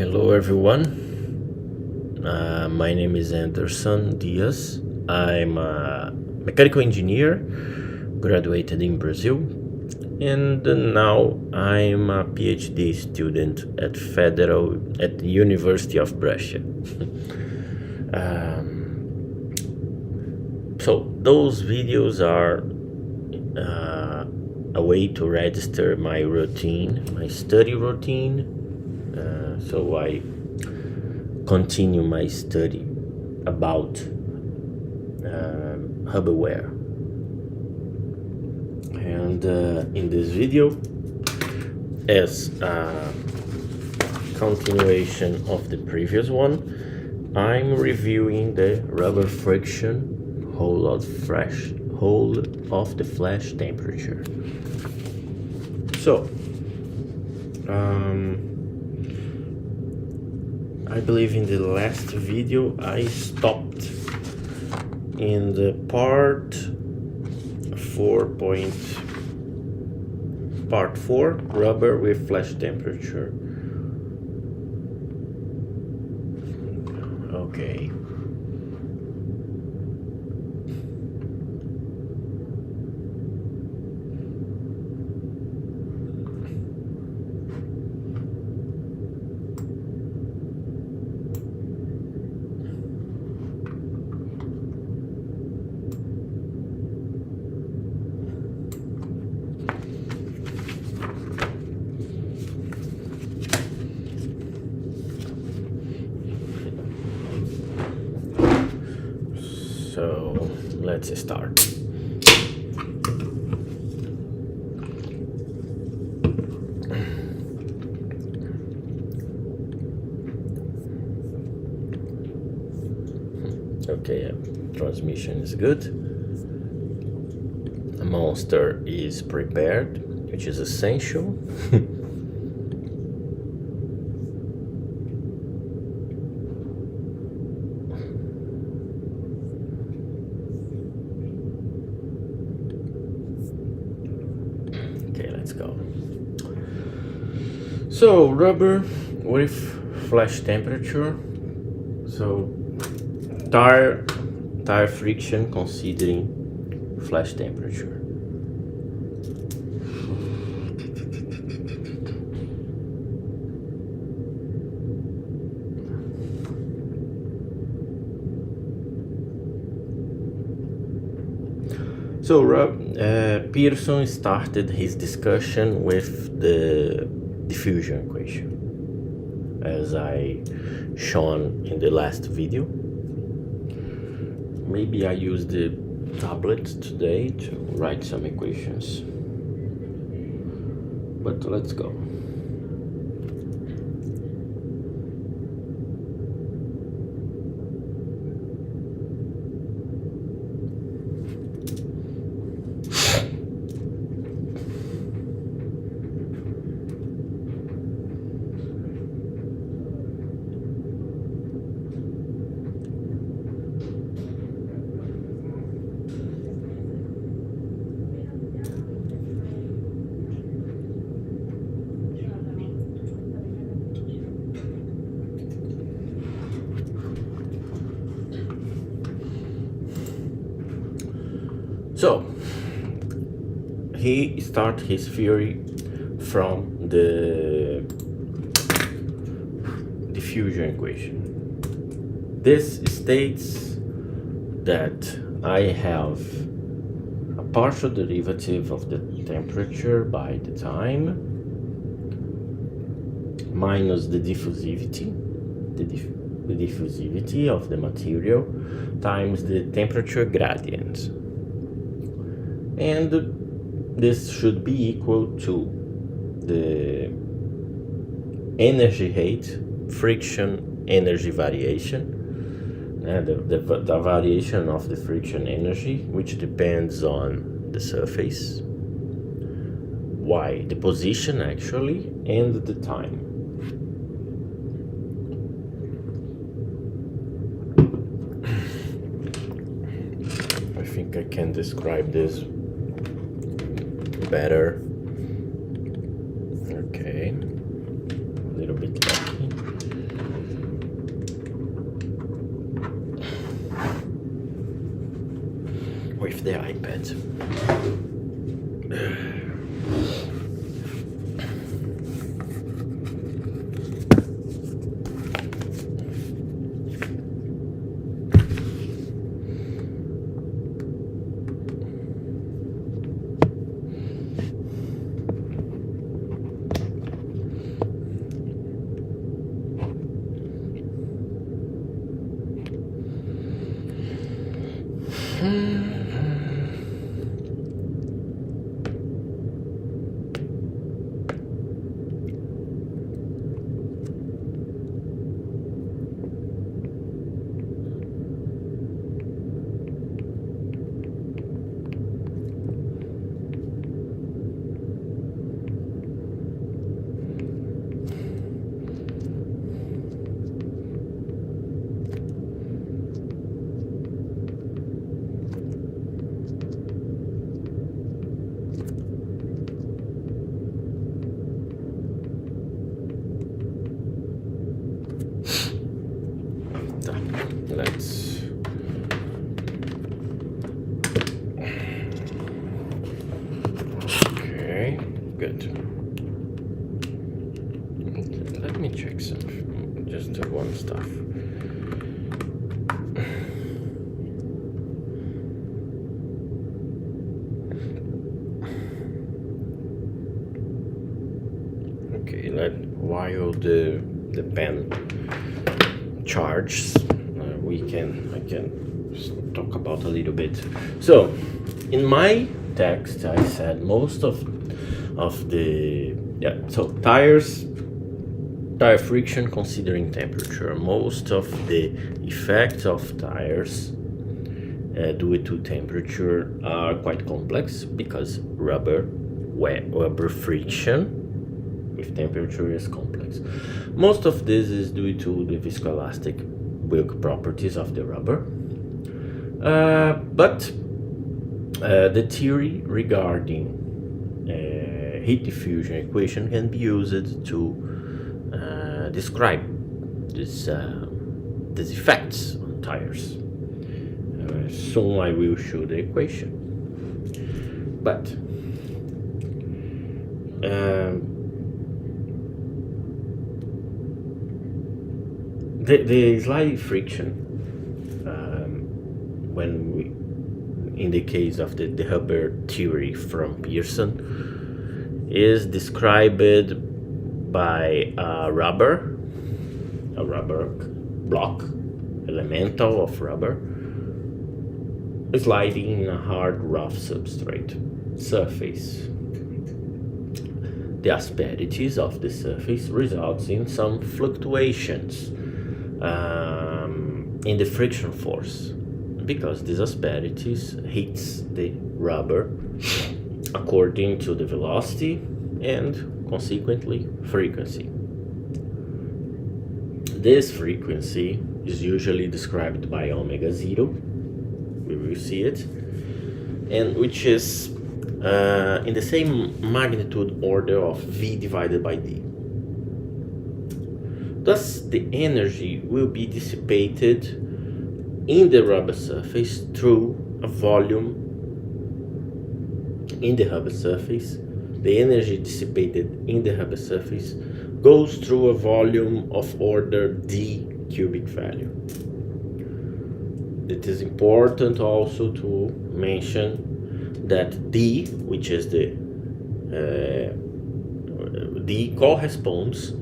Hello everyone, my name is Anderson Diaz. I'm a mechanical engineer, graduated in Brazil, and now I'm a PhD student at the University of Brescia. So those videos are a way to register my routine, my study routine. So I continue my study about hardware. And in this video, as a continuation of the previous one, I'm reviewing the rubber friction hold of the flash temperature. So I believe in the last video I stopped in the part 4, rubber with flash temperature. Okay. So let's start. Okay, transmission is good. A monster is prepared, which is essential. Okay, let's go. So rubber with flash temperature. So tire friction considering flash temperature. So Pearson started his discussion with the diffusion equation, as I shown in the last video. Maybe I use the tablet today to write some equations, but let's go. So he started his theory from the diffusion equation. This states that I have a partial derivative of the temperature by the time minus the diffusivity, the diffusivity of the material times the temperature gradient. And this should be equal to the energy rate, friction energy variation, the variation of the friction energy, which depends on the surface, the position actually, and the time. I think I can describe this better. Okay, a little bit lucky. with the iPad. Let's okay, good. Let me check something, just one stuff. Okay, while the pen charges, I can talk about a little bit. So, in my text, I said most of the tire friction considering temperature. Most of the effects of tires due to temperature are quite complex because rubber friction with temperature is complex. Most of this is due to the viscoelastic bulk properties of the rubber. But the theory regarding heat diffusion equation can be used to describe these effects on tires. Soon I will show the equation. But the slight friction, when we, in the case of the Huber theory from Pearson, is described by a rubber block, elemental of rubber, sliding in a hard, rough substrate surface. The asperities of the surface results in some fluctuations in the friction force, because these asperities hits the rubber according to the velocity and consequently frequency. This frequency is usually described by omega 0, we will see it, and which is in the same magnitude order of V divided by D. Thus, the energy will be dissipated in the rubber surface through a volume in the rubber surface. The energy dissipated in the rubber surface goes through a volume of order D cubic value. It is important also to mention that D, which is the D corresponds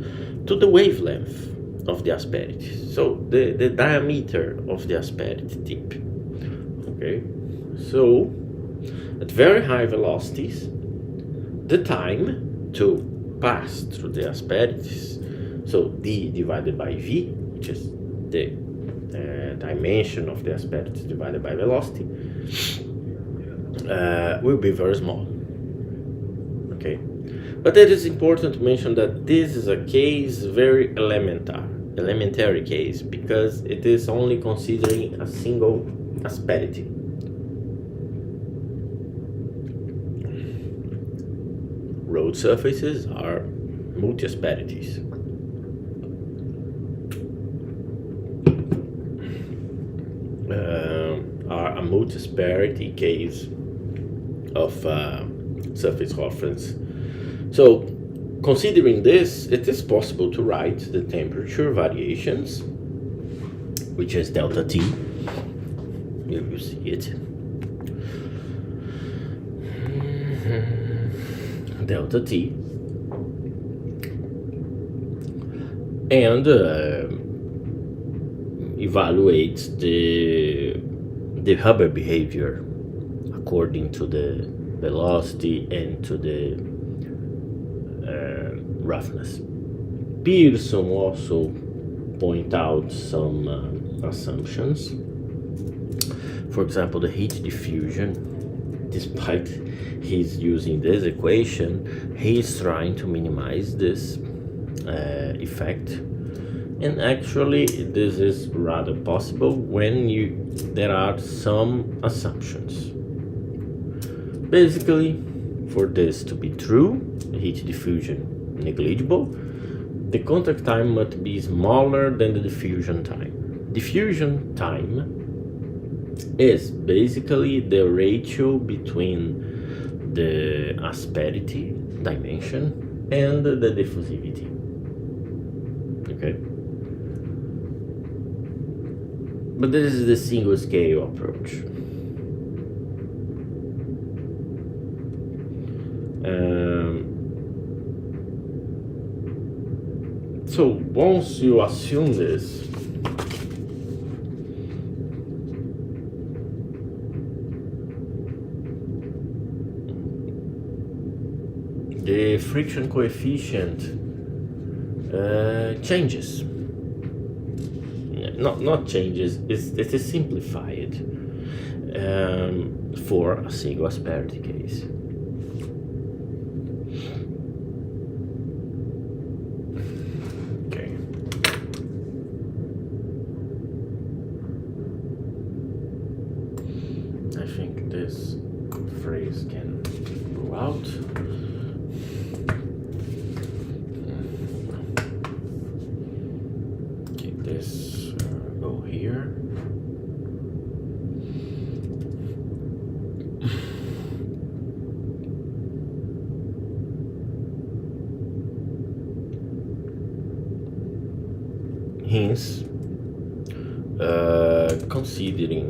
to the wavelength of the asperity, so the diameter of the asperity tip. Okay, so at very high velocities, the time to pass through the asperities, so D divided by V, which is the dimension of the asperities divided by velocity, will be very small. Okay, but it is important to mention that this is a case very elementary case, because it is only considering a single asperity. Road surfaces are multi-asperities. Are a multi-asperity case of surface reference. So, considering this, it is possible to write the temperature variations, which is delta T. Here you see it. Delta T. And evaluate the Hubbard behavior according to the velocity and to the roughness. Pearson also point out some assumptions. For example, the heat diffusion, despite he's using this equation, he's trying to minimize this effect. And actually, this is rather possible when there are some assumptions. Basically, for this to be true, heat diffusion negligible, the contact time must be smaller than the diffusion time. Diffusion time is basically the ratio between the asperity dimension and the diffusivity. Okay? But this is the single scale approach. So once you assume this, the friction coefficient changes. Not changes, it is simplified for a single asperity case. Okay. I think this phrase can go out. Keep this go here. Hence, considering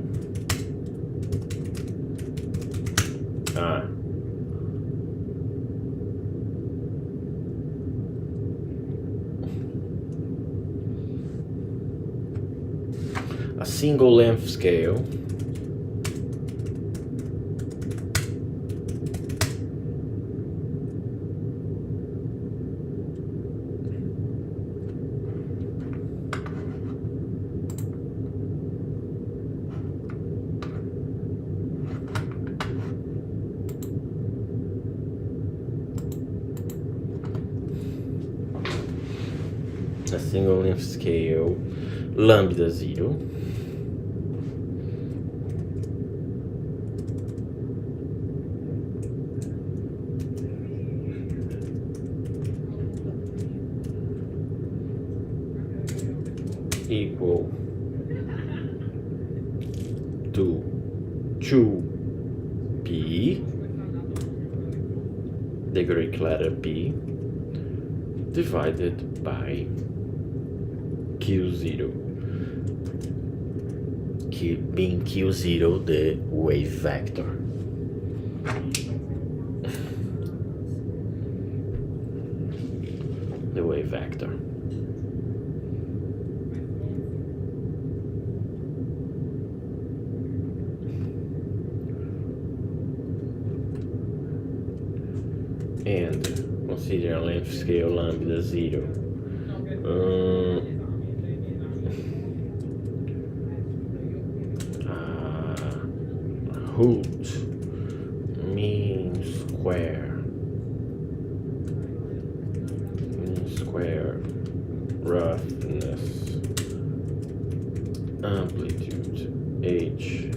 a single length scale lambda 0 equal to 2p, the Greek letter p, divided by q0, being q0 the wave vector. The wave vector. And consider a length scale lambda 0. Root mean square roughness amplitude h0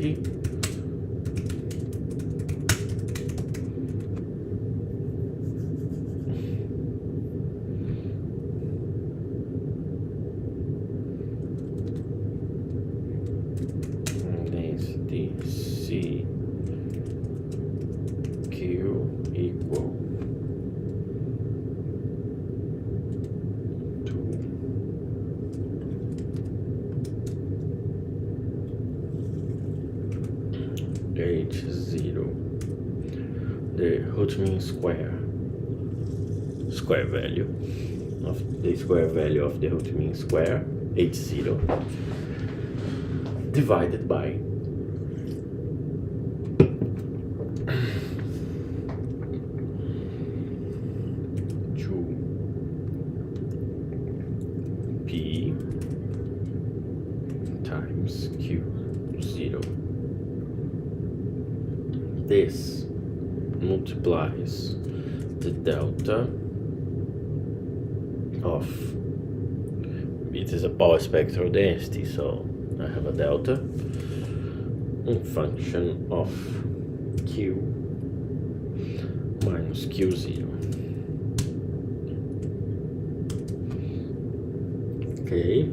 density. Density C Q equal to H0, the root mean square value of the root mean square, H0, divided by 2p times q0. This multiplies the delta of, it is a power spectral density, so I have a delta in function of q minus q0. Okay.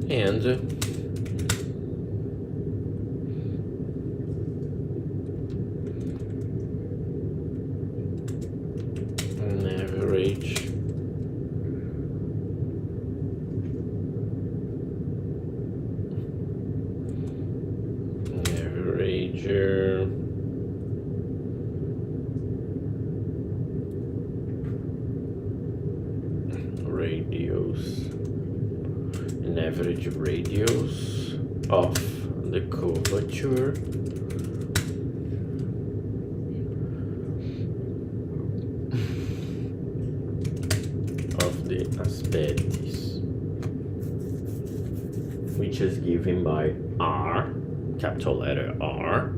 And an average average radius of the curvature of the asperities, which is given by R, capital letter R.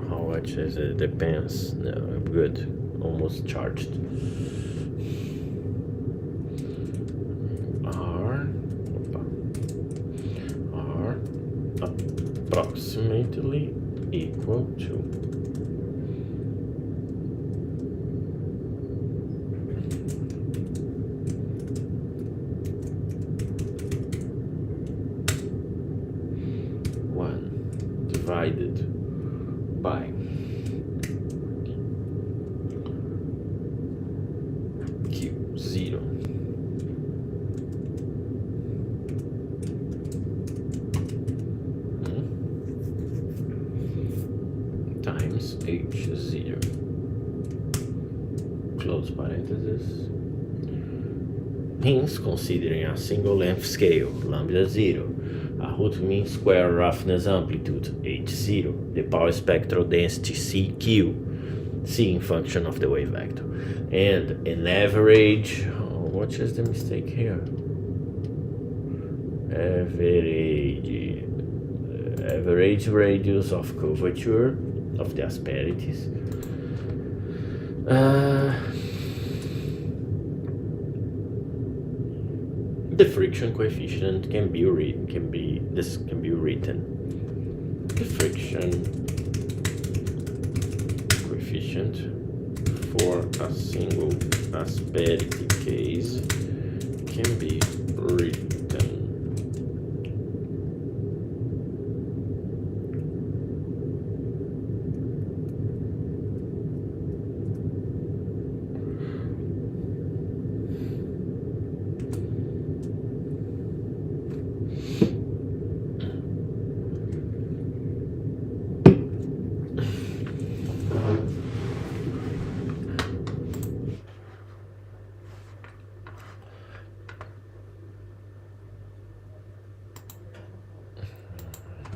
How much is it? Depends. No, I'm good. Almost charged. Approximately equal to 1 divided by q0 times h0, close parenthesis. Hence, considering a single length scale, lambda 0, a root mean square roughness amplitude, h0, the power spectral density CQ, C in function of the wave vector, and an average, what is the mistake here? Average radius of curvature of the asperities. The friction coefficient can be written. The friction coefficient for a single asperity case can be written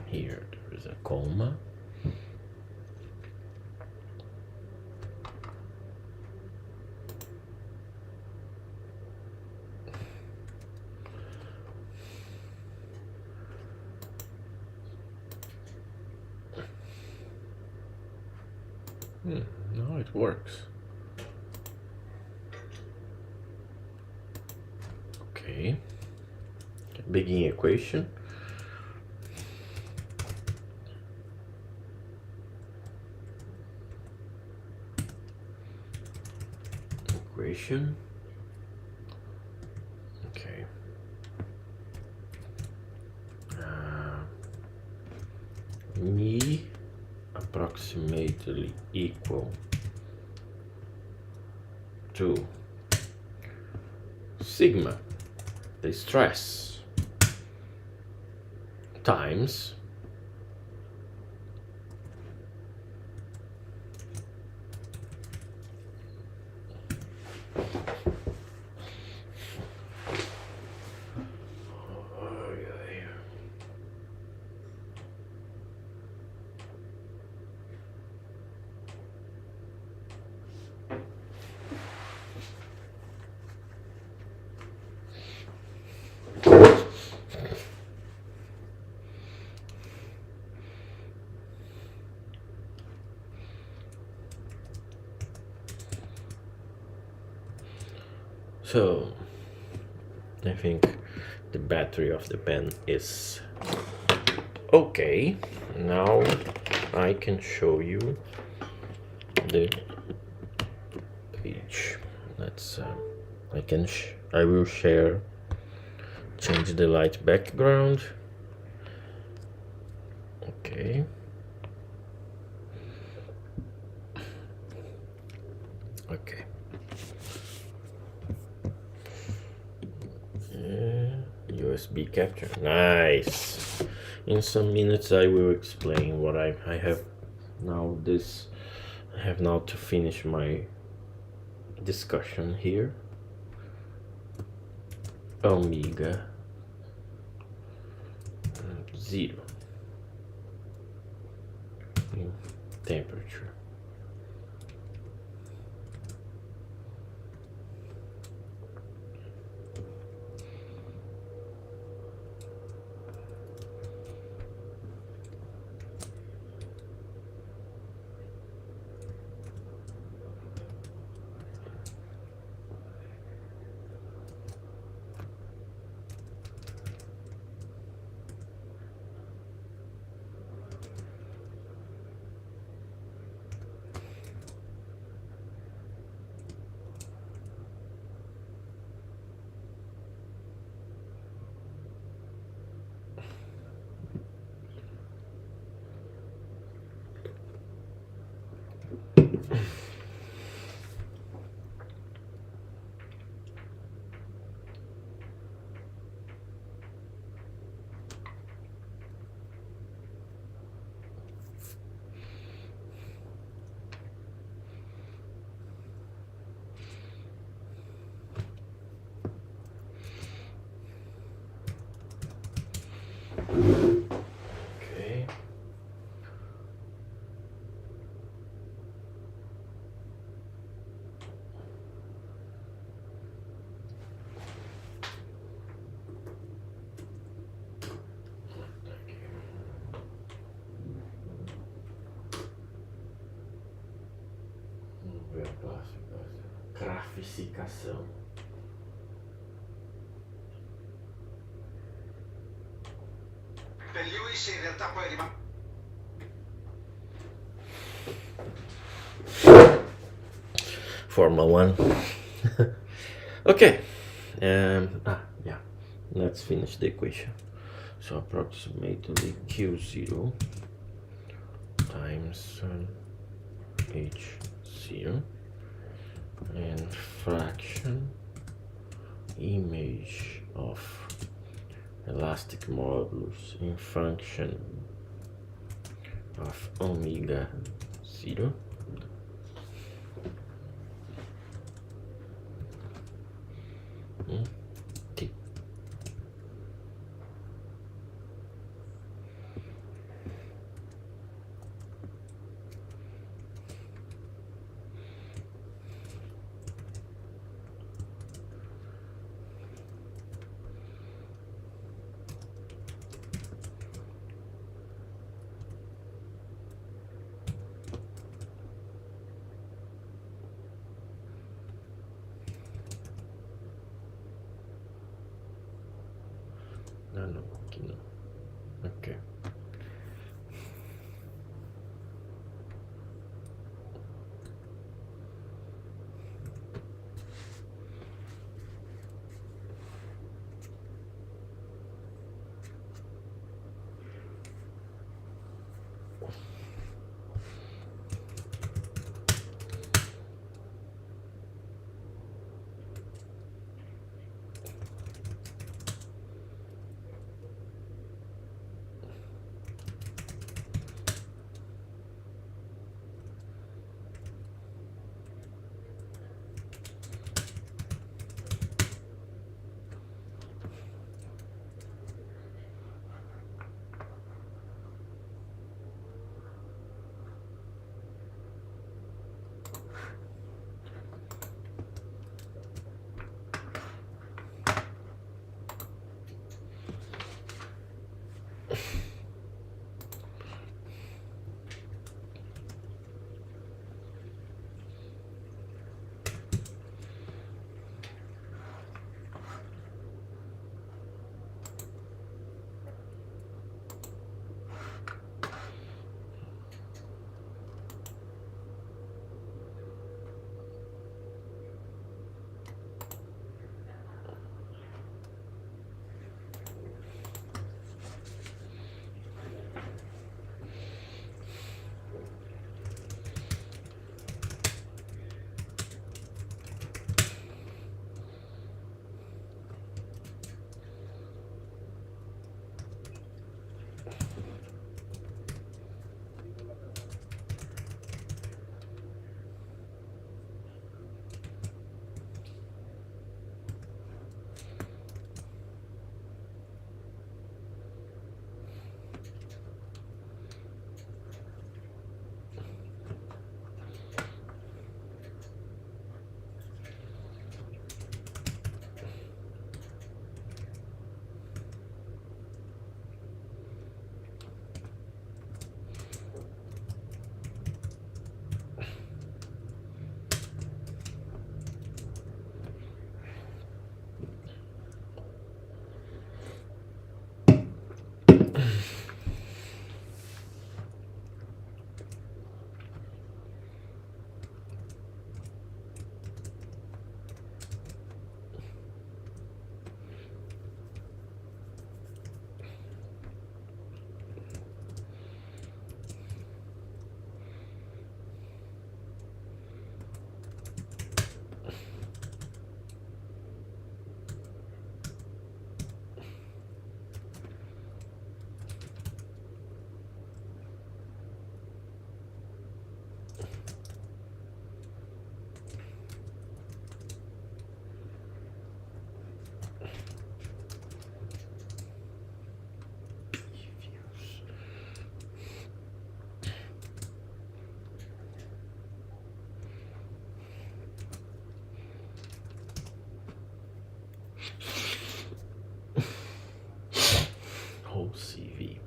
here. There is a comma. No, it works. Okay. Okay. Begin equation. Equation. Okay. Me approximately equal to sigma, the stress, times so I think the battery of the pen is okay. Now I can show you the page. Let's I will share, change the light background. Okay. Okay. USB capture. Nice. In some minutes I will explain what I have now. I have now to finish my discussion here. Omega 0 in temperature. Okay. Vamos ver a próxima. Grafificação. Per Lewis in realtà poi rimane. Formula One. Okay. Yeah. Let's finish the equation. So approximately Q0 times H0 and fraction image of elastic modulus in function of omega 0 T. Ah, não, aqui não. Ok. Whole CV.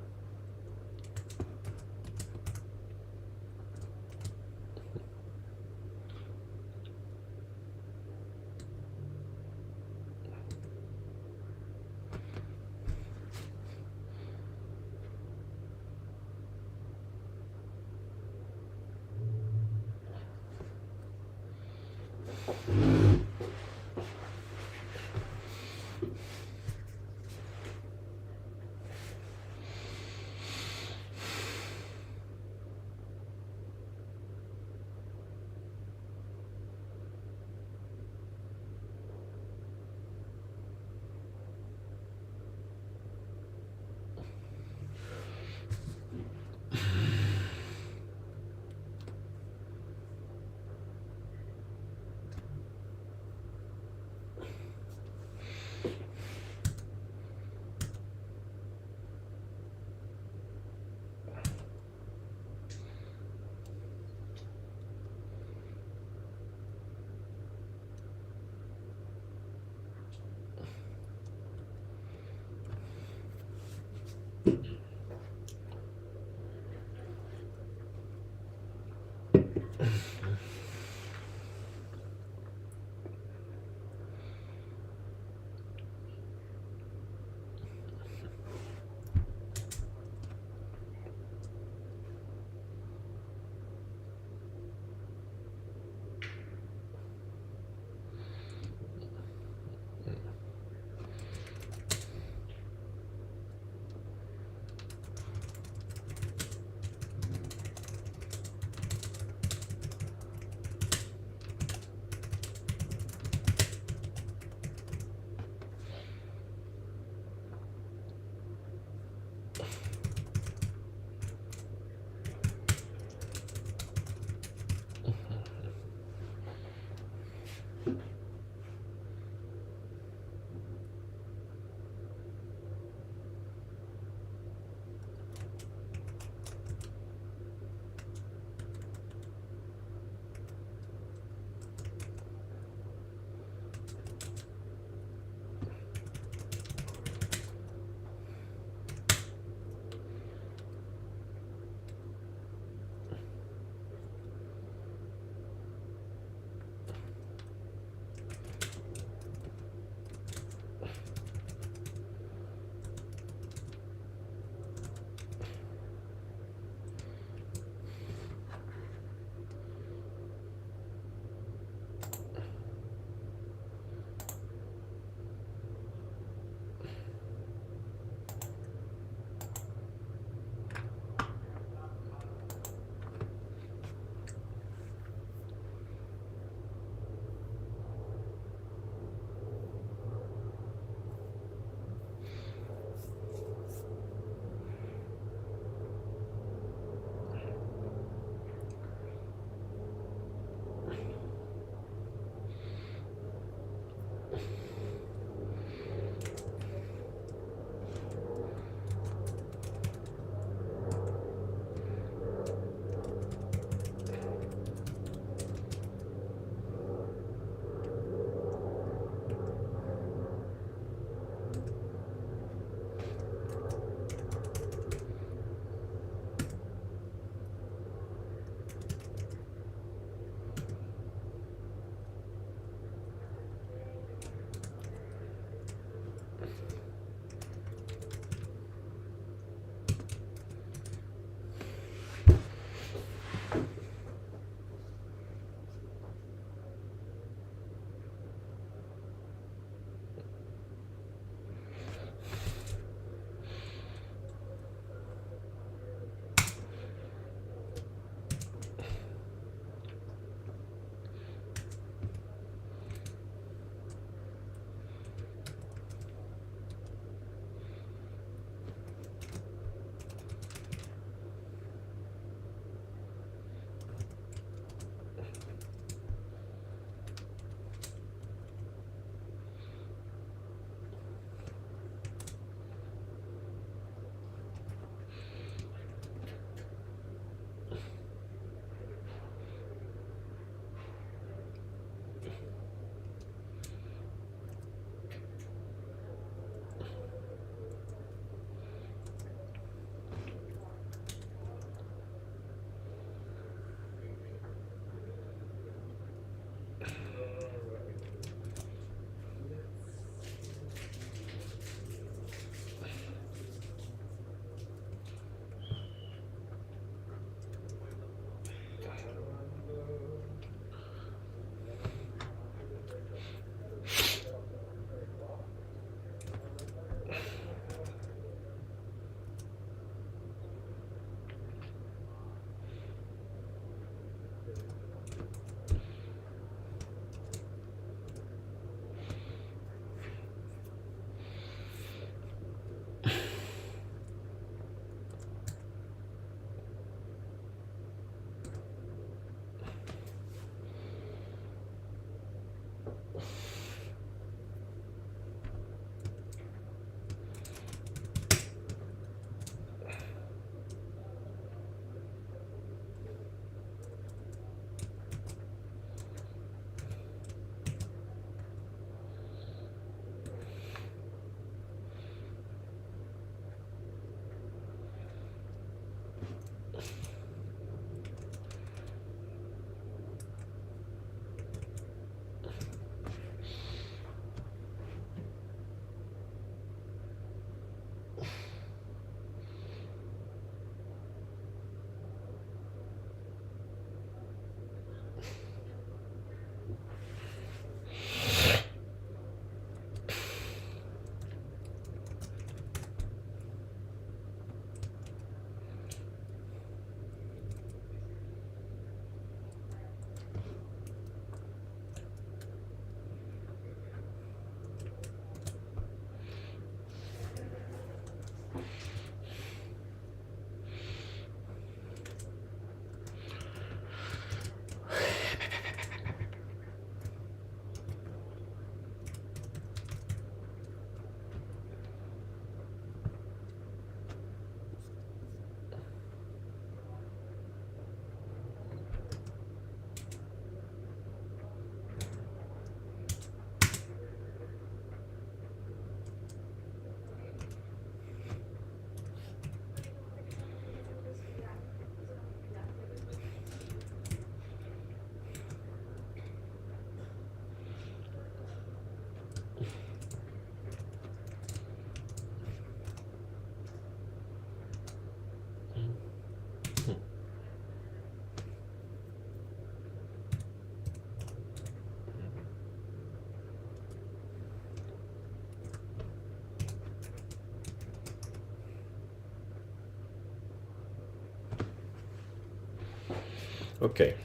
Okay.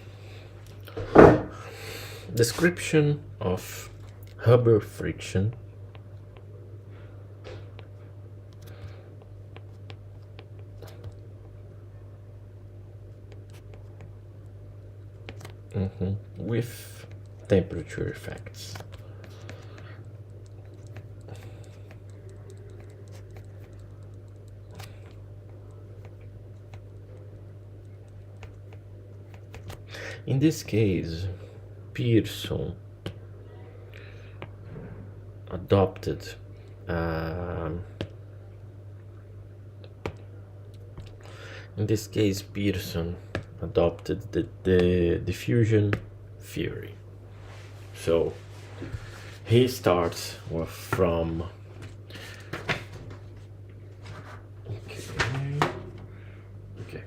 Description of Hubble friction. With temperature effects. In this case, Pearson adopted the diffusion theory. So he starts from okay.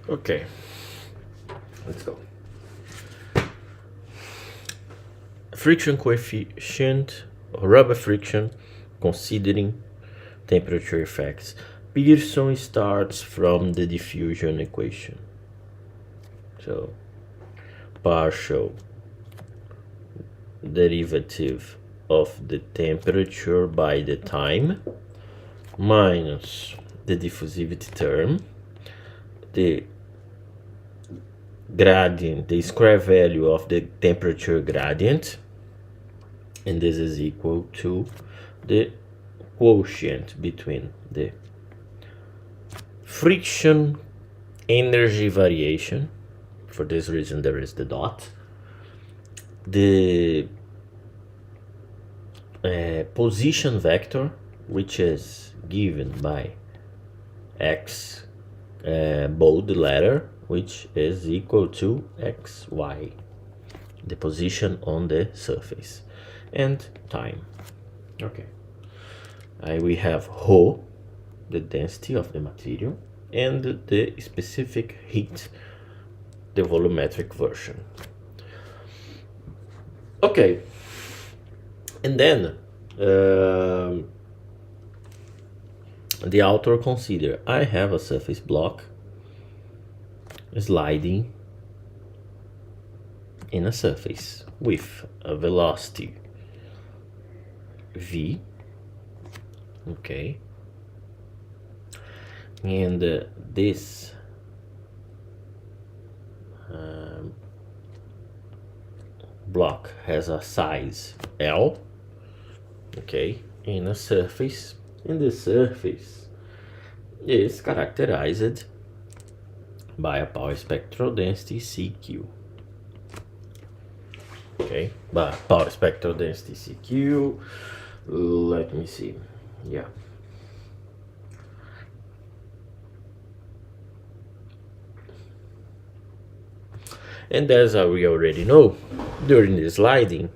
Okay, let's go. Friction coefficient, rubber friction, considering temperature effects. Pearson starts from the diffusion equation. So, partial derivative of the temperature by the time minus the diffusivity term, the gradient, the square value of the temperature gradient, and this is equal to the quotient between the friction energy variation. For this reason there is the dot, the position vector, which is given by x bold letter, which is equal to xy, the position on the surface, and time. Okay, we have rho, the density of the material, and the specific heat, the volumetric version. Okay, and then the author consider I have a surface block sliding in a surface with a velocity v, okay, and this block has a size L, okay, in a surface, and the surface is characterized by a power spectral density CQ. Okay, but power spectral density CQ, let me see, yeah. And as we already know, during the sliding,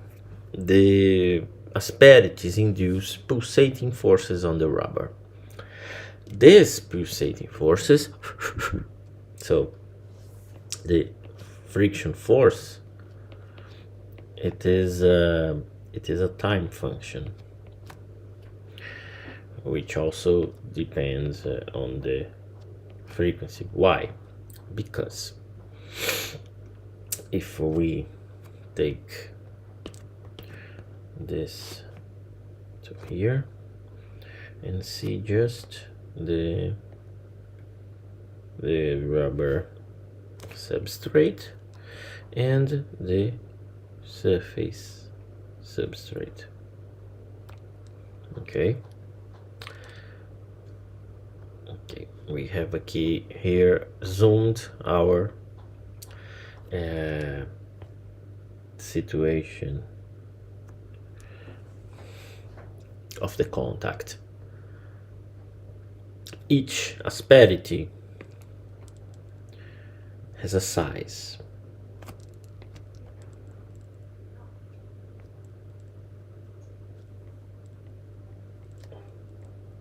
the asperities induce pulsating forces on the rubber. These pulsating forces, so the friction force, it is a time function, which also depends on the frequency. Why? Because if we take this to here and see just the rubber substrate and the surface substrate, okay, we have a key here zoomed our situation of the contact. Each asperity has a size.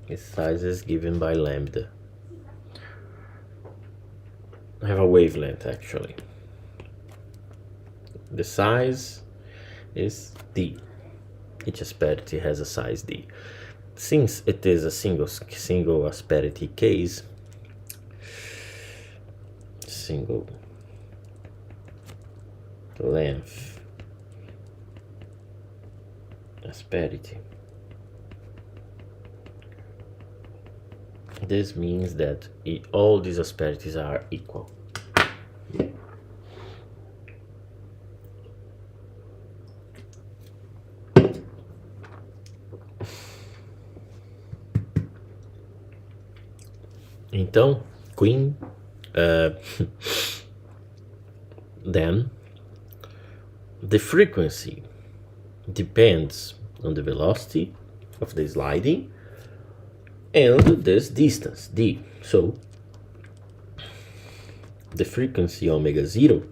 Its size is given by lambda. I have a wavelength actually. The size is d. Each asperity has a size d. Since it is a single asperity case, single length asperity, this means that all these asperities are equal. Então, Queen, then the frequency depends on the velocity of the sliding and this distance d. So the frequency omega 0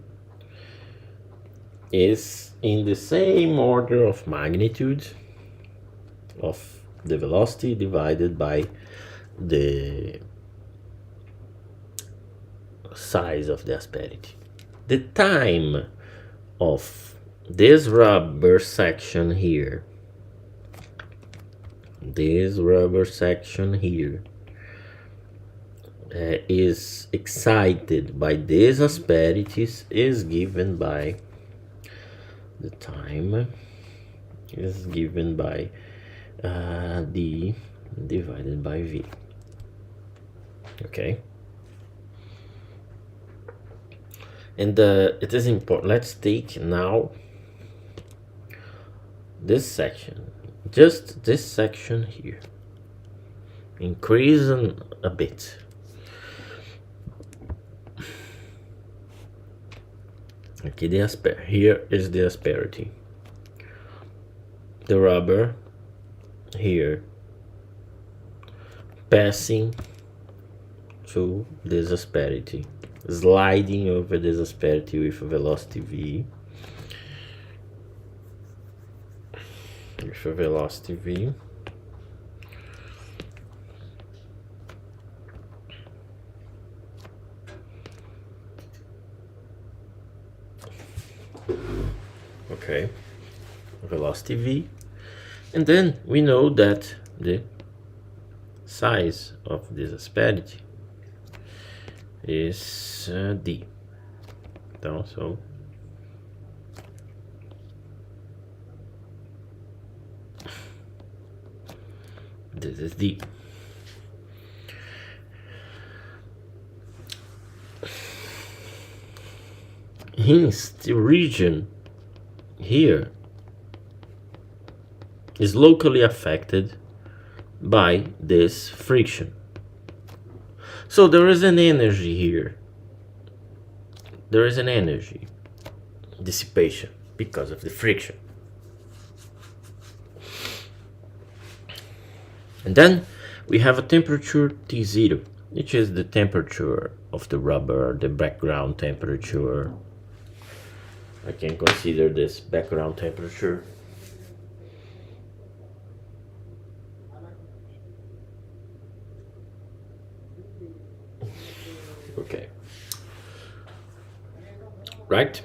is in the same order of magnitude of the velocity divided by the size of the asperity. The time of this rubber section here, is excited by these asperities is given by the time is given by d divided by v. Okay, and it is important. Let's take now this section, just this section here, increasing a bit. Okay, here is the asperity. The rubber here passing through this asperity, sliding over this asperity with a velocity v. Okay, velocity v, and then we know that the size of this asperity is d. So this is d. Hence, the region here is locally affected by this friction. So there is an energy here. There is an energy dissipation because of the friction. And then we have a temperature T0, which is the temperature of the rubber, the background temperature. I can consider this background temperature. Okay. Right?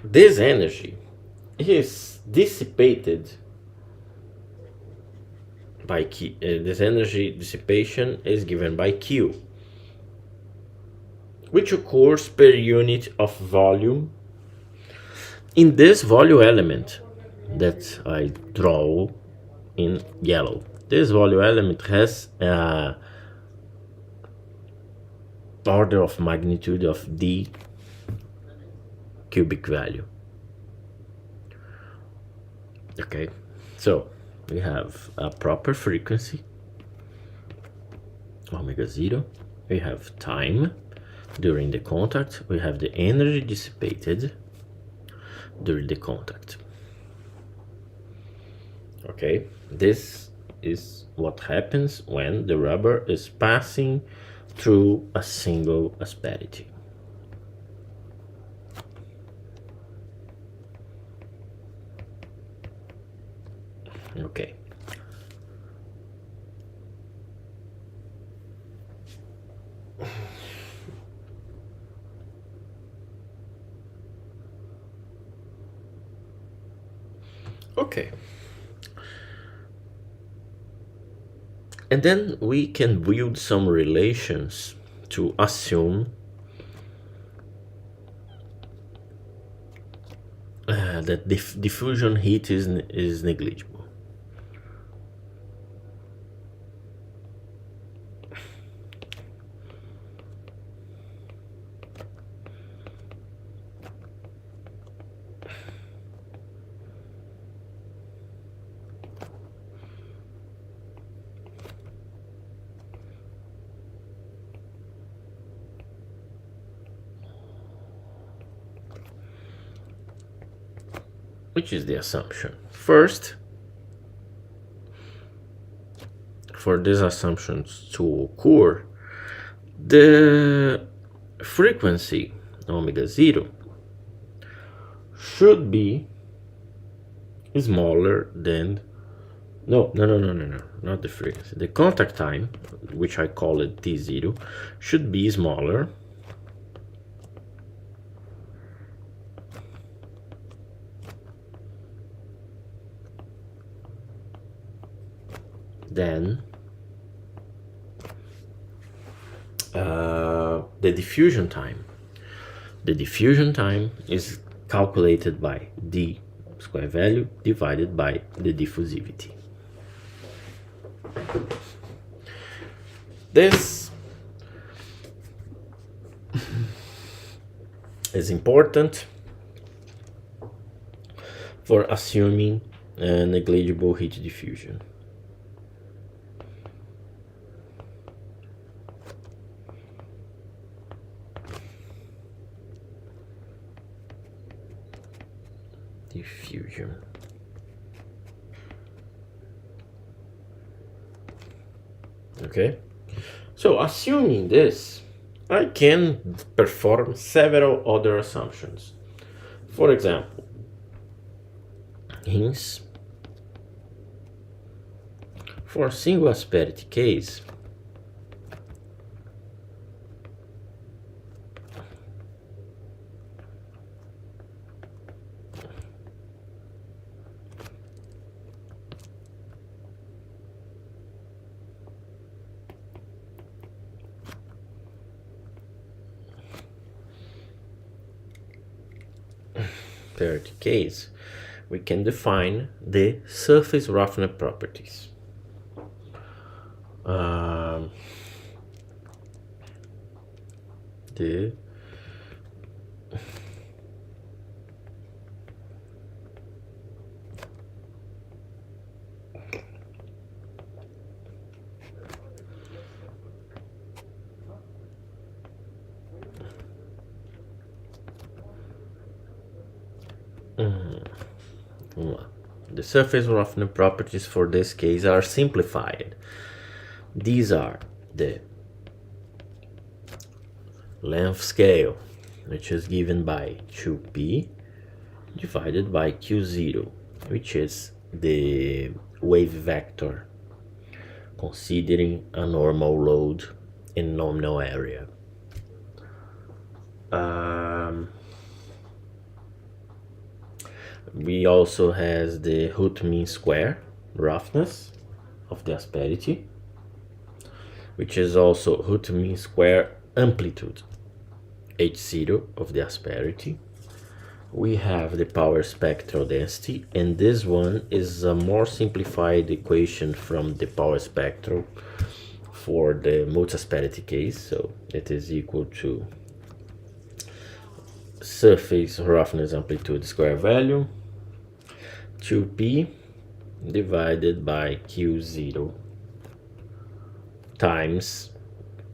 This energy is dissipated by Q. This energy dissipation is given by Q, which occurs per unit of volume in this volume element that I draw in yellow. This volume element has a order of magnitude of d cubic value. Okay, so we have a proper frequency omega 0, we have time during the contact, we have the energy dissipated during the contact. Okay, this is what happens when the rubber is passing through a single asperity. Okay. Okay. And then we can build some relations to assume that diffusion heat is negligible. which is the assumption. First, for these assumptions to occur, the frequency omega 0 should be smaller than no, not the frequency. The contact time, which I call it T0, should be smaller than the diffusion time. The diffusion time is calculated by d square value divided by the diffusivity. This is important for assuming negligible heat diffusion. Diffusion. Okay, so assuming this, I can perform several other assumptions. For example, hence, for a single asperity case, we can define the surface roughness properties. The surface roughness properties for this case are simplified. These are the length scale, which is given by 2p divided by q0, which is the wave vector considering a normal load in nominal area. We also has the root mean square roughness of the asperity, which is also root mean square amplitude h0 of the asperity. We have the power spectral density, and this one is a more simplified equation from the power spectral for the multi-asperity case. So it is equal to surface roughness amplitude square value 2p divided by q0 times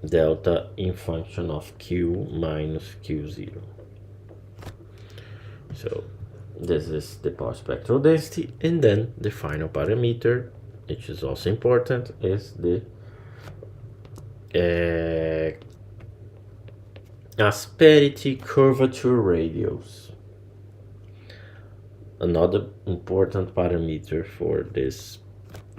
delta in function of q minus q0. So this is the power spectral density, and then the final parameter, which is also important, is the asperity curvature radius. Another important parameter for this,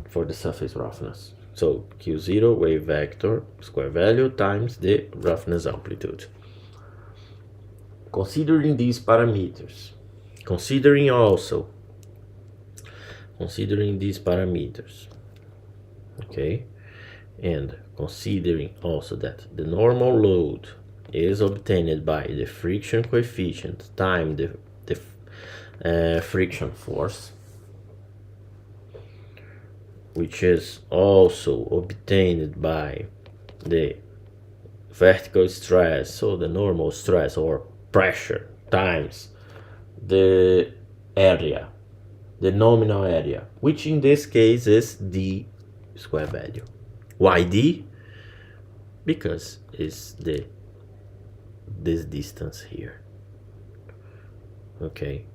for the surface roughness. So q0 wave vector square value times the roughness amplitude. Considering these parameters, considering these parameters, okay, and considering also that the normal load is obtained by the friction coefficient times the friction force, which is also obtained by the vertical stress, so the normal stress or pressure times the area, the nominal area, which in this case is d square value. Why d? Because it's this distance here. Okay,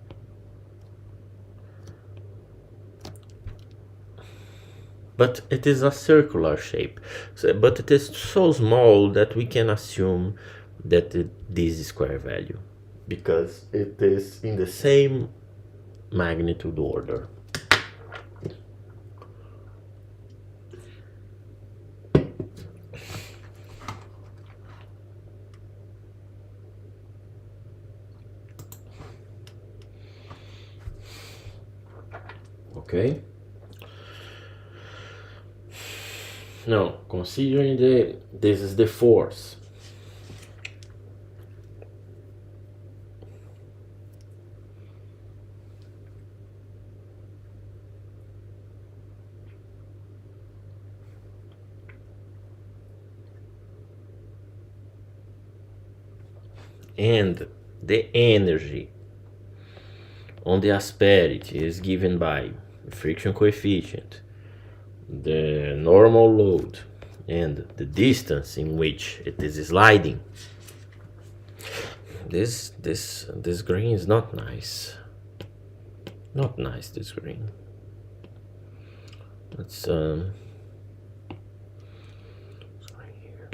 but it is a circular shape. But it is so small that we can assume that this is square value because it is in the same magnitude order. Okay. Now, considering this is the force. And the energy on the asperity is given by friction coefficient, the normal load, and the distance in which it is sliding. This green is not nice. Not nice, this green. Let's right here.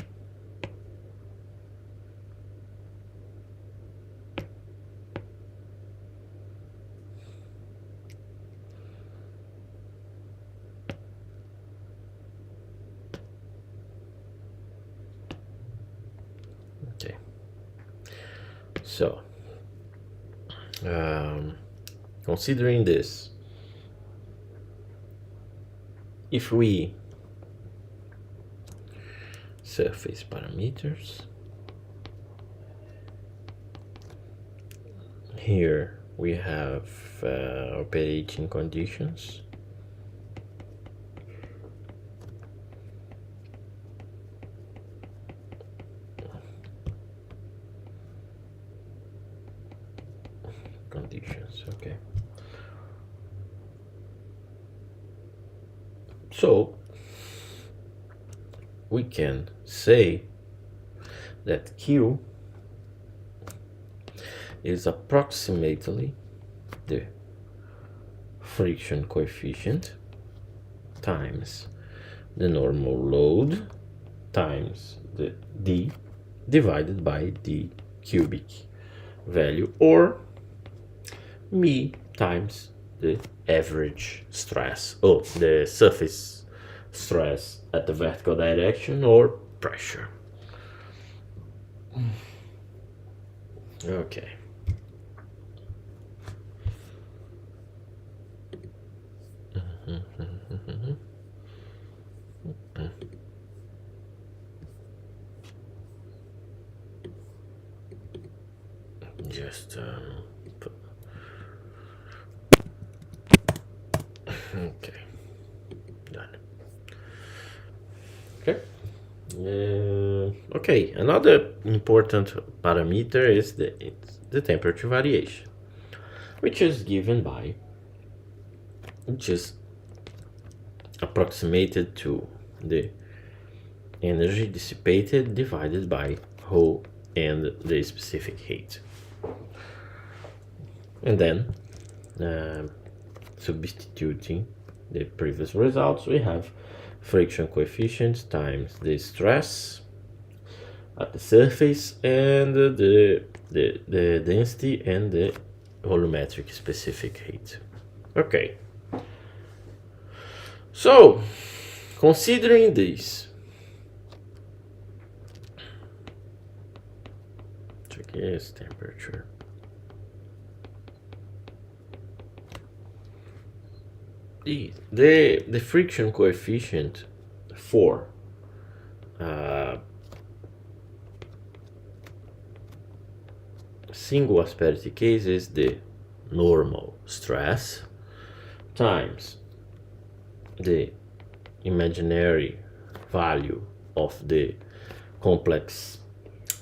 Okay. So, considering this, if we surface parameters, here we have operating conditions. Okay. So we can say that Q is approximately the friction coefficient times the normal load times the D divided by the cubic value, or me times the average stress, the surface stress at the vertical direction, or pressure. Okay. Just okay, done. Okay. Okay, another important parameter is the temperature variation, which is approximated to the energy dissipated divided by rho and the specific heat. And then substituting the previous results, we have friction coefficient times the stress at the surface and the density and the volumetric specific heat. Okay. So, considering this, check yes, temperature. The friction coefficient for single asperity case is the normal stress times the imaginary value of the complex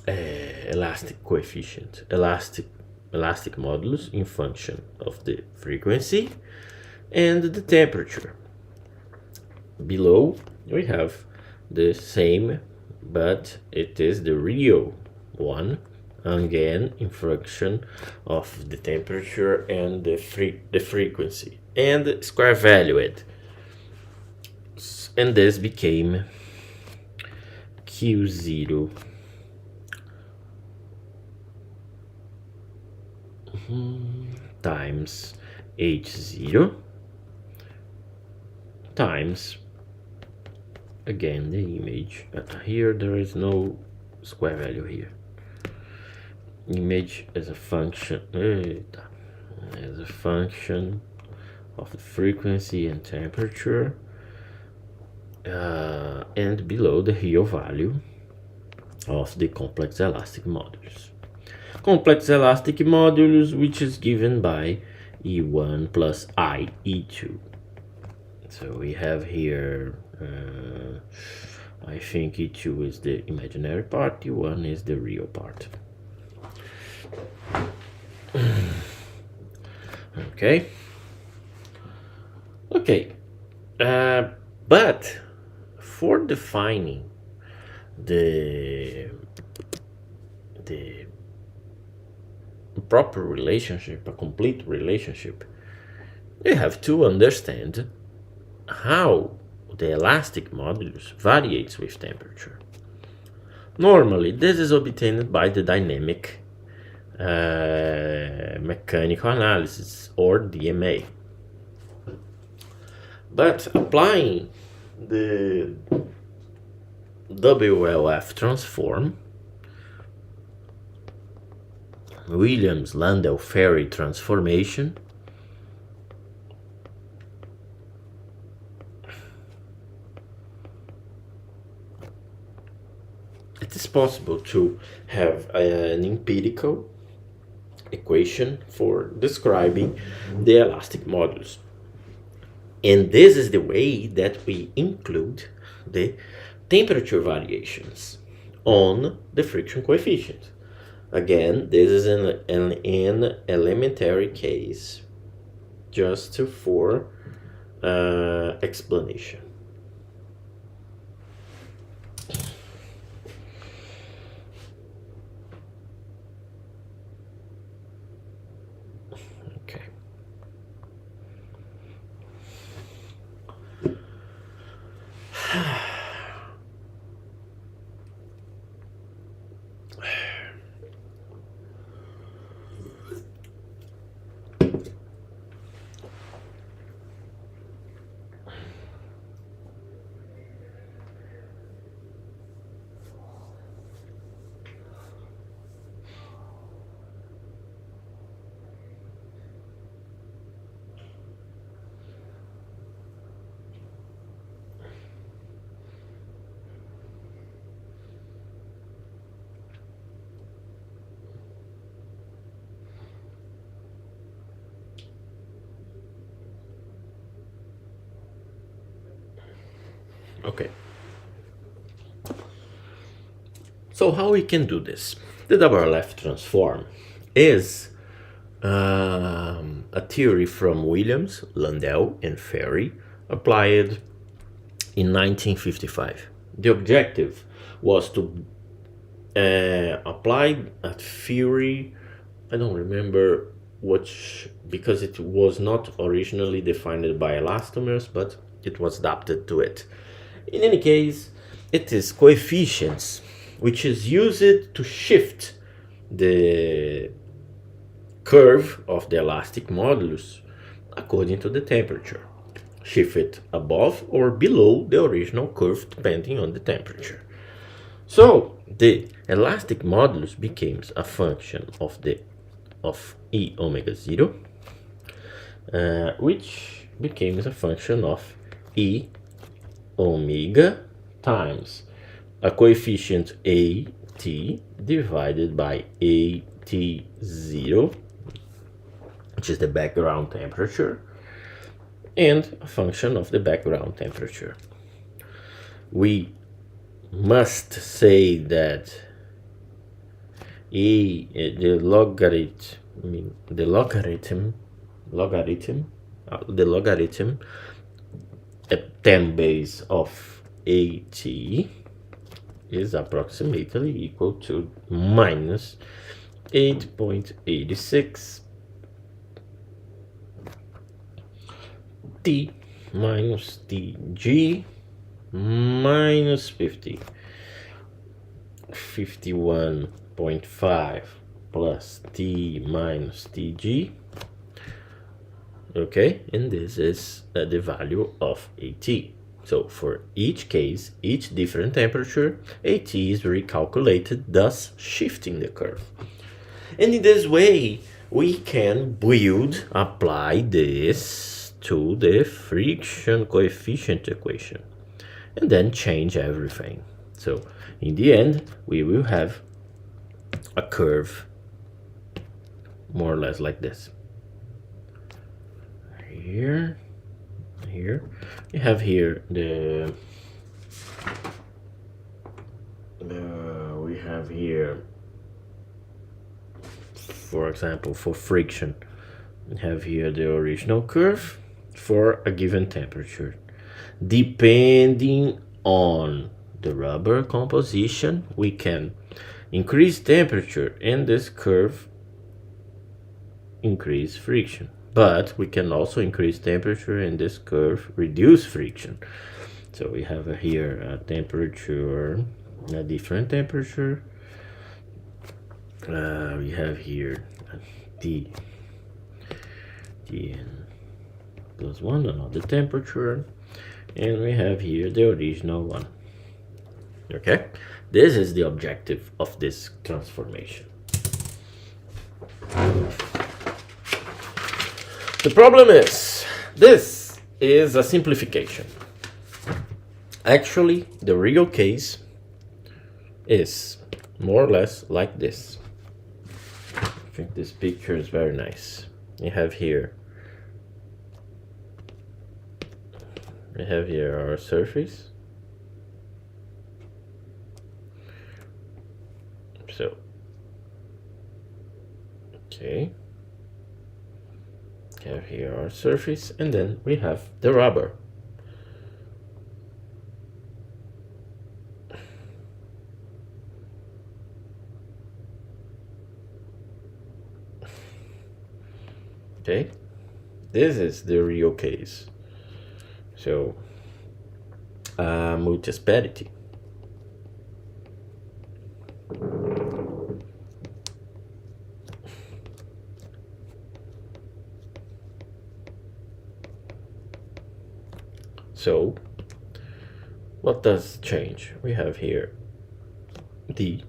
elastic coefficient, elastic modulus in function of the frequency and the temperature. Below we have the same, but it is the real one, again in function of the temperature and the frequency, and square valued. and this became Q0 times H0 times, again, the image. Here there is no square value here. Image as a function of the frequency and temperature, and below the real value of the complex elastic modulus. Complex elastic modulus, which is given by E1 plus I E2. So we have here, I think E2 is the imaginary part, E1 is the real part. Okay. But for defining the proper relationship, a complete relationship, you have to understand how the elastic modulus varies with temperature. Normally, this is obtained by the dynamic mechanical analysis, or DMA. But applying the WLF transform, Williams-Landau-Ferry transformation, it is possible to have an empirical equation for describing the elastic modulus. And this is the way that we include the temperature variations on the friction coefficient. Again, this is an elementary case, just for explanation. Okay. Okay. So how we can do this? The WLF transform is a theory from Williams, Landau, and Ferry, applied in 1955. The objective was to apply a theory, I don't remember which, because it was not originally defined by elastomers, but it was adapted to it. In any case, it is coefficients, which is used to shift the curve of the elastic modulus according to the temperature. Shift it above or below the original curve depending on the temperature. So the elastic modulus becomes a function of E omega 0, which becomes a function of E omega times a coefficient AT divided by AT0, which is the background temperature, and a function of the background temperature. We must say that the logarithm at 10 base of AT is approximately equal to minus 8.86 T minus Tg minus 50. 51.5 plus T minus Tg. Okay, and this is the value of AT. So for each case, each different temperature, AT is recalculated, thus shifting the curve. And in this way, we can apply this to the friction coefficient equation, and then change everything. So in the end, we will have a curve more or less like this. Here, we have here we have here, for example, for friction, we have here the original curve for a given temperature. Depending on the rubber composition, we can increase temperature and this curve increase friction. But we can also increase temperature and this curve reduce friction. So we have here a temperature, a different temperature. We have here T plus 1, another temperature, and we have here the original one. Okay, this is the objective of this transformation. The problem is, this is a simplification. Actually, the real case is more or less like this. I think this picture is very nice. We have here our surface. So, okay. We have here our surface, and then we have the rubber. Okay, this is the real case. So, multisparity. So, what does change? We have here D.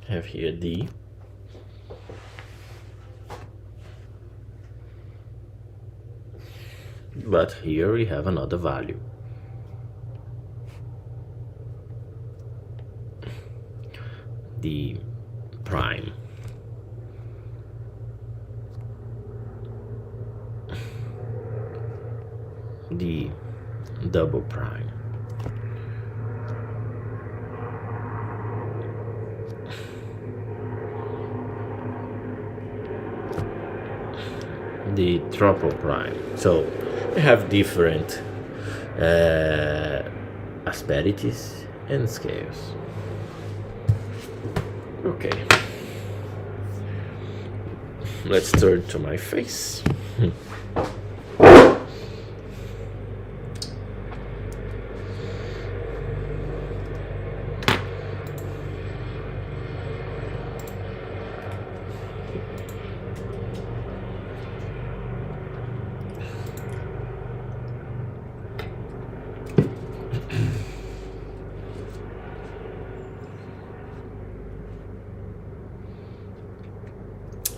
Have here D. But here we have another value. D prime. D double prime. The triple prime. So we have different asperities and scales. Okay, let's turn to my face.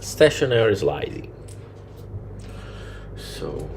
Stationary sliding. So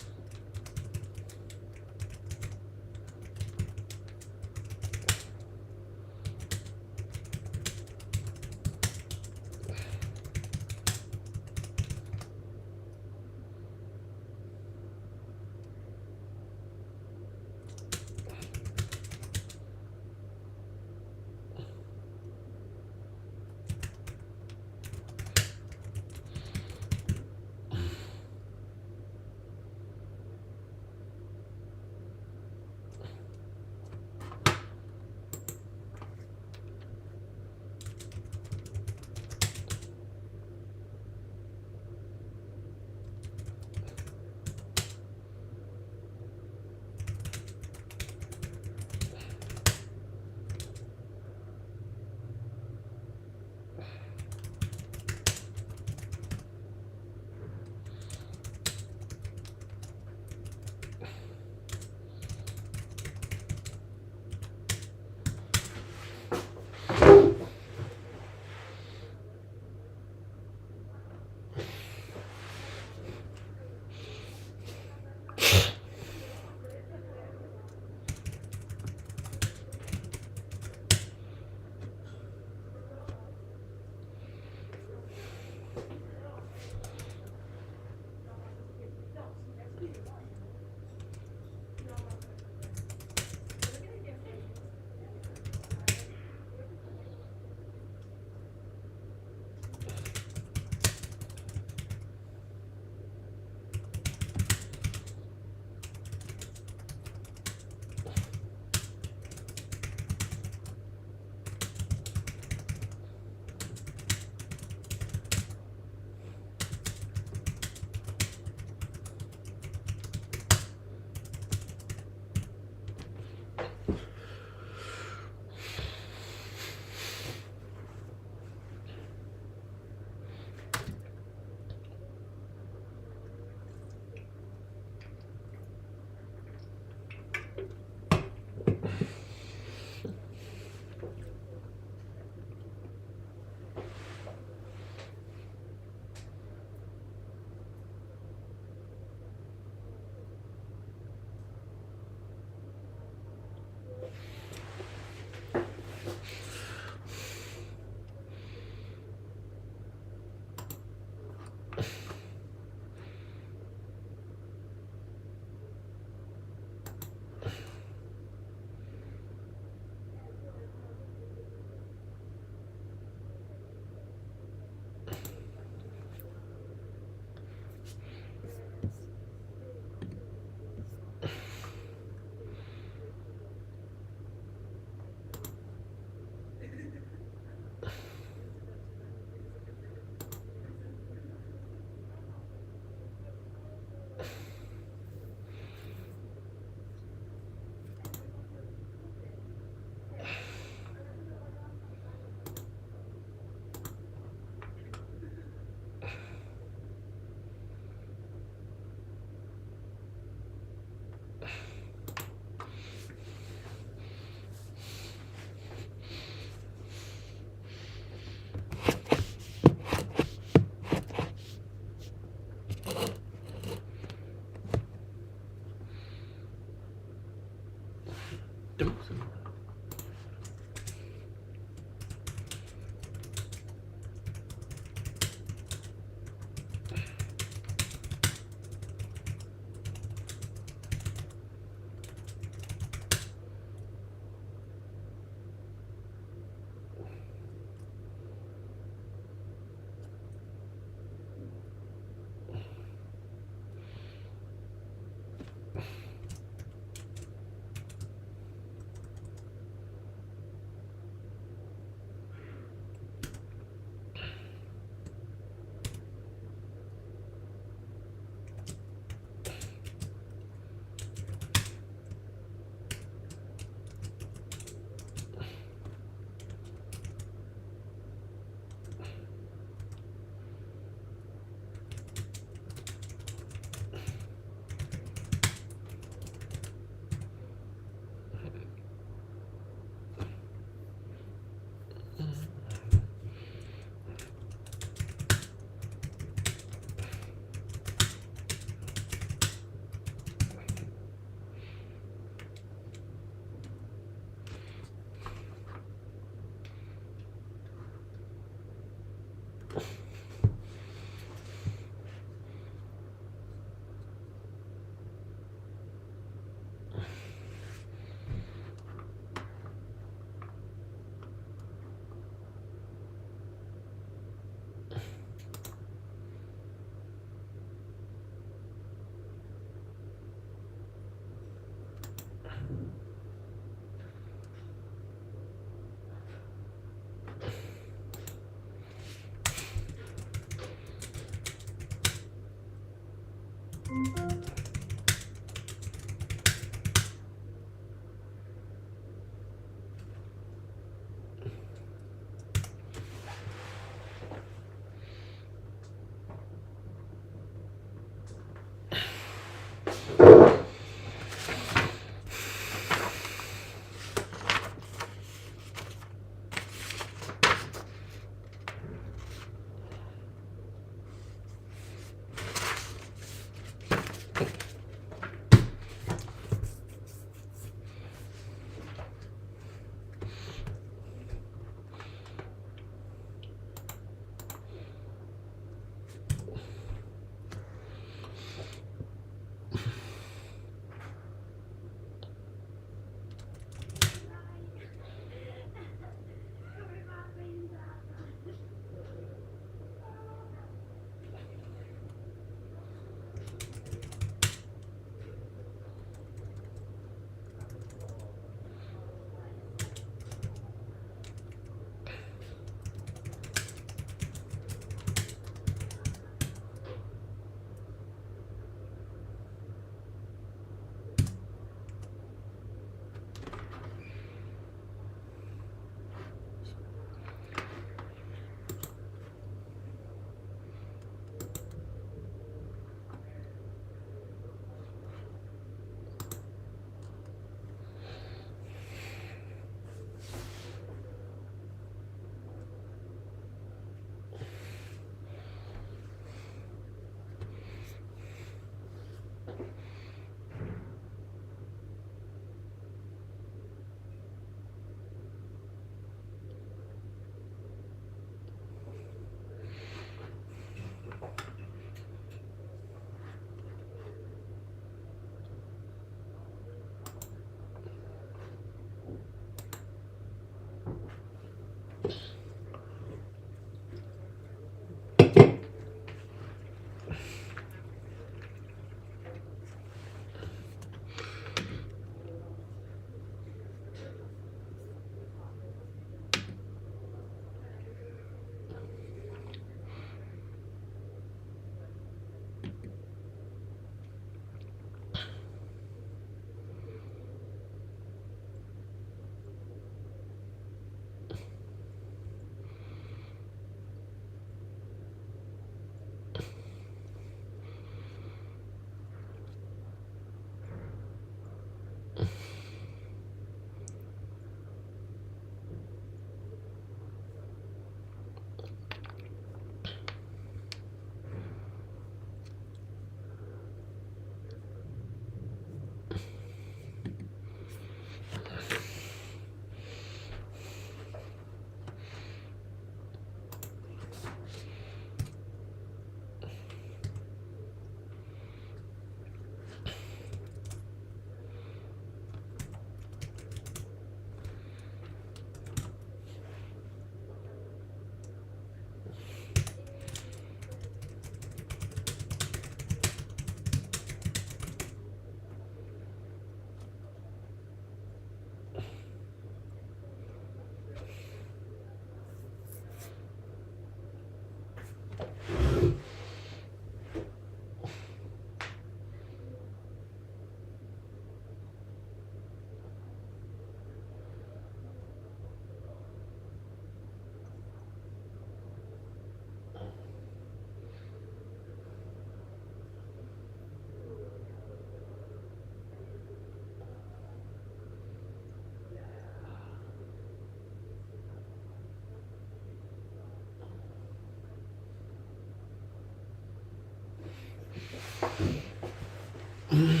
An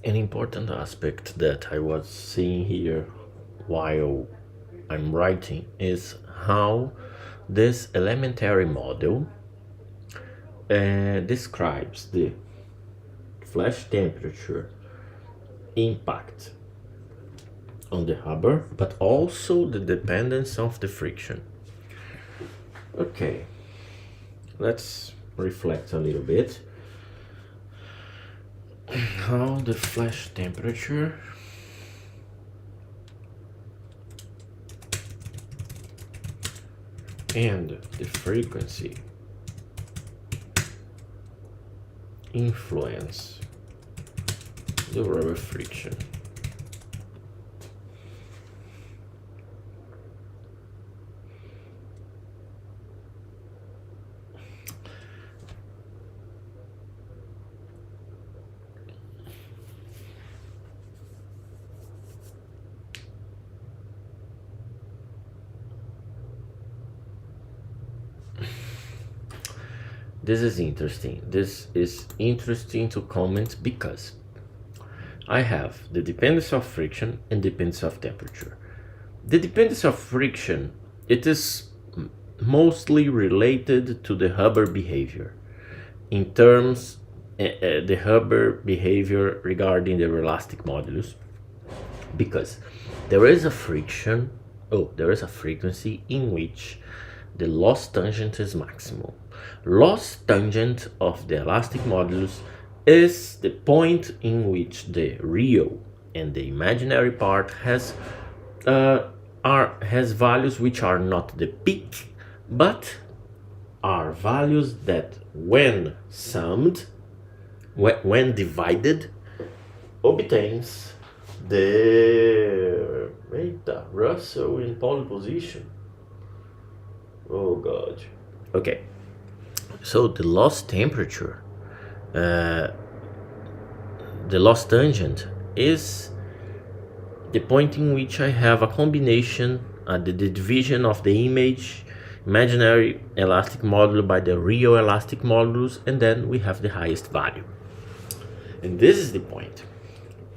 important aspect that I was seeing here while I'm writing is how this elementary model describes the flash temperature impact on the rubber, but also the dependence of the friction. Okay, let's reflect a little bit. How the flash temperature and the frequency influence the rubber friction. This is interesting. This is interesting to comment because I have the dependence of friction and dependence of temperature. The dependence of friction, it is mostly related to the rubber behavior. In terms, the rubber behavior regarding the elastic modulus, because there is a friction, there is a frequency in which the loss tangent is maximal. Loss tangent of the elastic modulus is the point in which the real and the imaginary part has values which are not the peak, but are values that when summed, when divided, obtains the Russell in pole position. Oh god. Okay. So the loss temperature, the loss tangent is the point in which I have a combination, the division of the imaginary elastic modulus by the real elastic modulus, and then we have the highest value. And this is the point.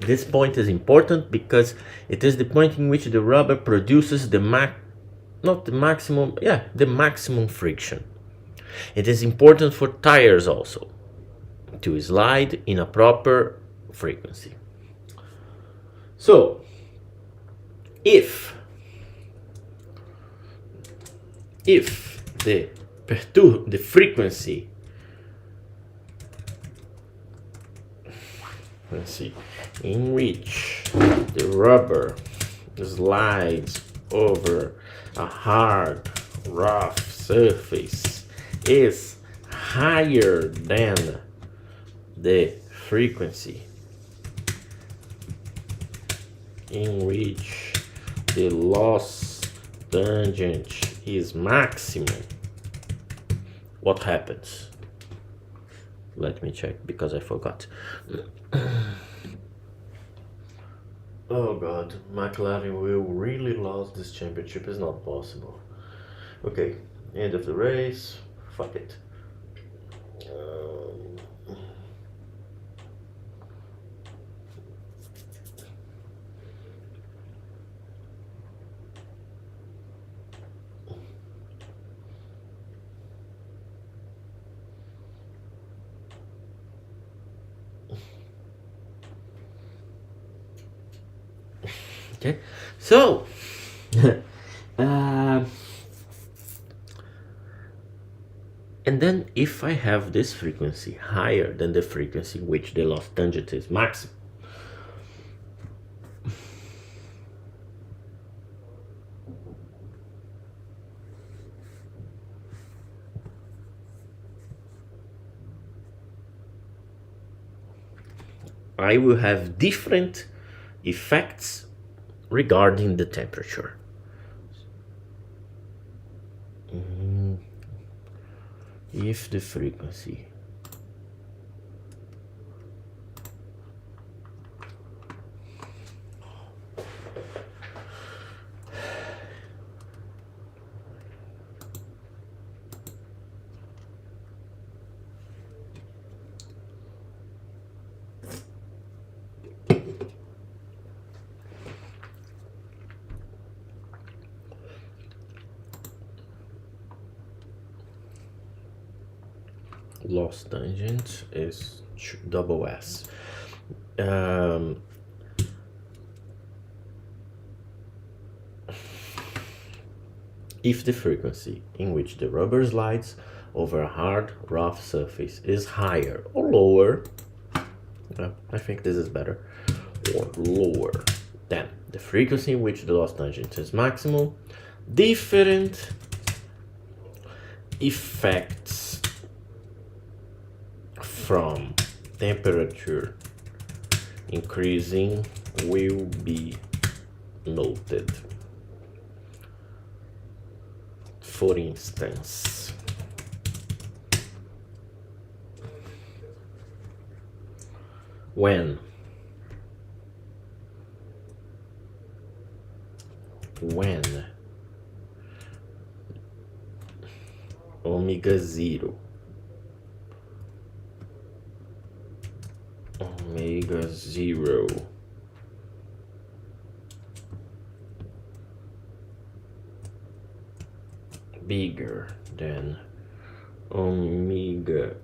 This point is important because it is the point in which the rubber produces the maximum friction. It is important for tires also to slide in a proper frequency. So, if the frequency, in which the rubber slides over a hard, rough surface is higher than the frequency in which the loss tangent is maximum, what happens? Let me check because I forgot. Oh god, McLaren will really lose this championship. It's not possible. Okay, end of the race. Fuck it. Okay, so and then if I have this frequency higher than the frequency which the loss tangent is maximum, I will have different effects regarding the temperature. If the frequency loss tangent is double S. Um, if the frequency in which the rubber slides over a hard, rough surface is higher or lower, I think this is better, or lower than the frequency in which the loss tangent is maximum, different effects from temperature increasing will be noted. For instance, when omega 0 bigger than omega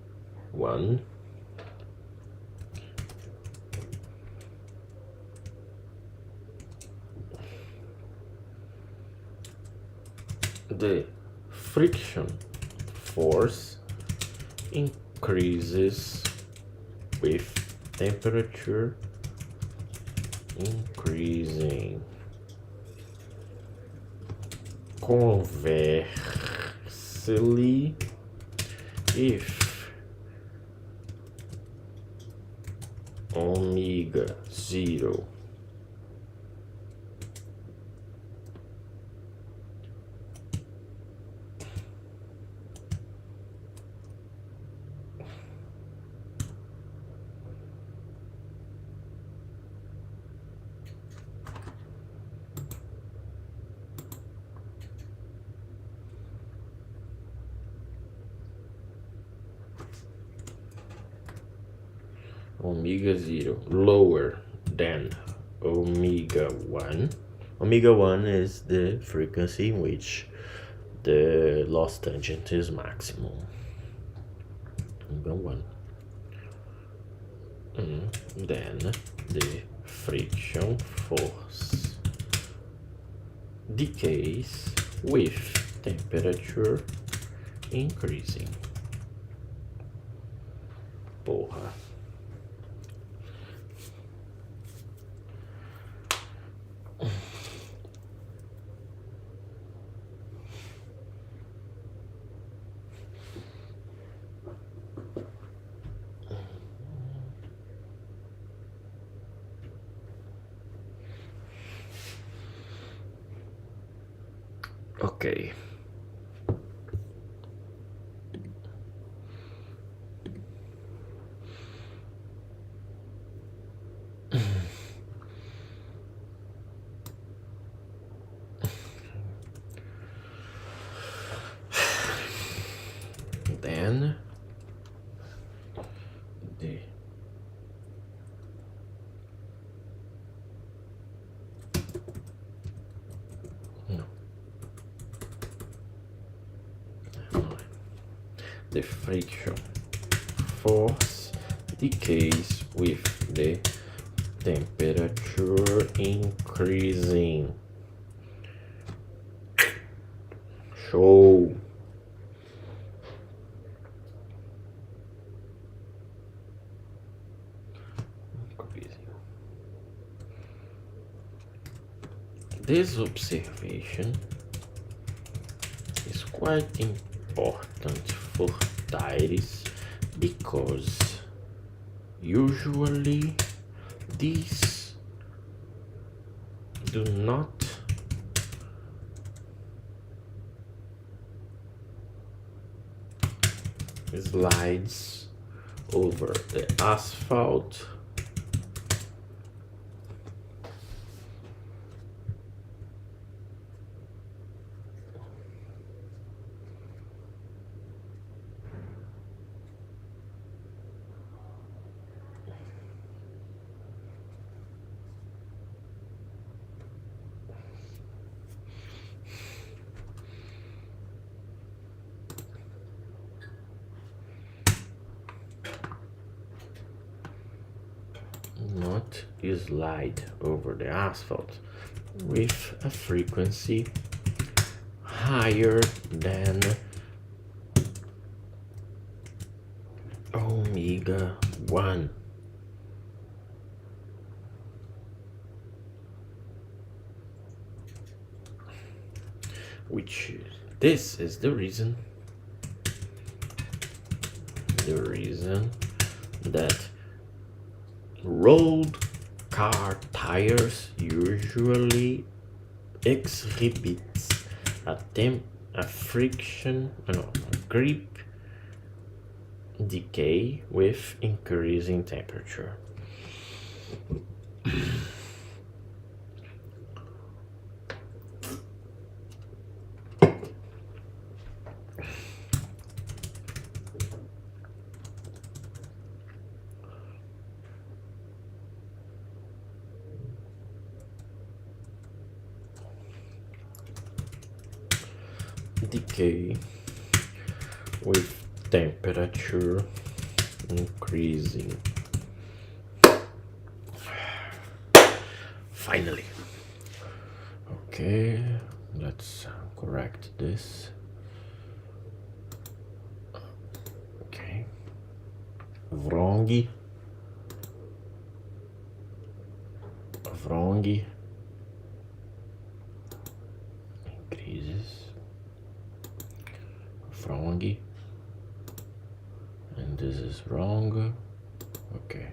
1, the friction force increases with temperature increasing. Conversely, if omega 0 lower than omega 1. Omega 1 is the frequency in which the loss tangent is maximum. Omega 1. And then the friction force decays with temperature increasing. Porra. Okay. Then the the friction force decays with the temperature increasing. Show. This observation is quite important for tires because usually these do not slides over the asphalt not slide over the asphalt with a frequency higher than omega 1. Which this is the reason that rolled car tires usually exhibits a grip decay with increasing temperature. Decay with temperature increasing. Finally. Okay, let's correct this. Okay. Wrongi. Increases. Wrongi. And this is wrong. Okay.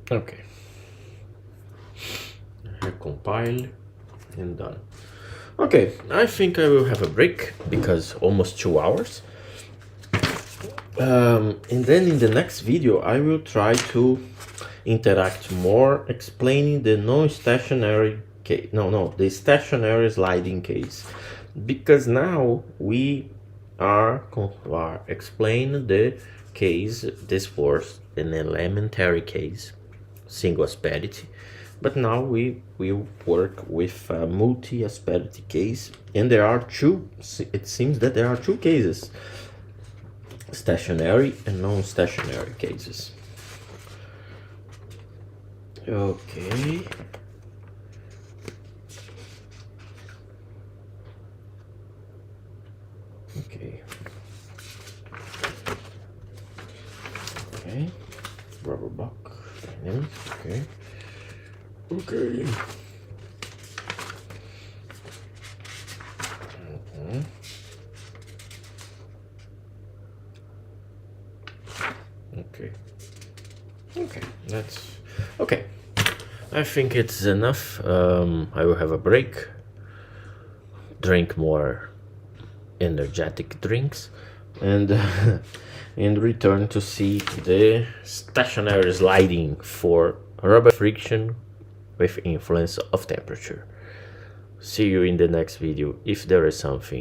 Okay. Recompile and done. Okay, I think I will have a break because almost 2 hours. And then in the next video, I will try to interact more, explaining the non-stationary case. The stationary sliding case, because now we are explaining the case. This was an elementary case, single asperity, but now we will work with a multi-asperity case, and there are two. It seems that there are two cases: stationary and non-stationary cases. Okay. Okay. Rubber buck. Dynamics. Okay. Okay, that's okay. I think it's enough. I will have a break, drink more energetic drinks, and and return to see the stationary sliding for rubber friction with influence of temperature. See you in the next video if there is something